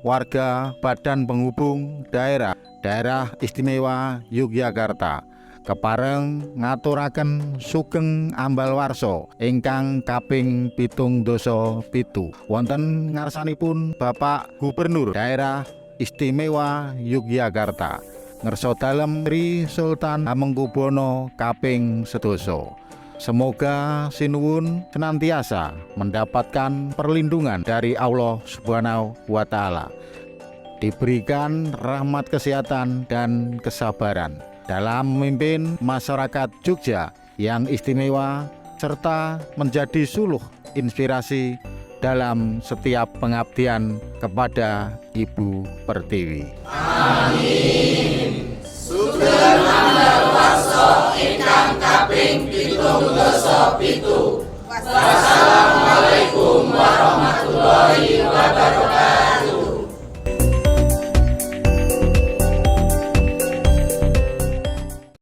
warga Badan Penghubung Daerah Istimewa Yogyakarta kepareng ngaturaken sugeng ambal warsa ingkang kaping 77 wonten ngarsanipun Bapak Gubernur Daerah Istimewa Yogyakarta ngersa dalem Sri Sultan Hamengkubuwono kaping 1. Semoga sinuwun senantiasa mendapatkan perlindungan dari Allah Subhanahu wa Ta'ala, diberikan rahmat kesehatan dan kesabaran dalam memimpin masyarakat Jogja yang istimewa, serta menjadi suluh inspirasi dalam setiap pengabdian kepada Ibu Pertiwi. Amin. Sugeng ambal warsa ingkang kaping 77.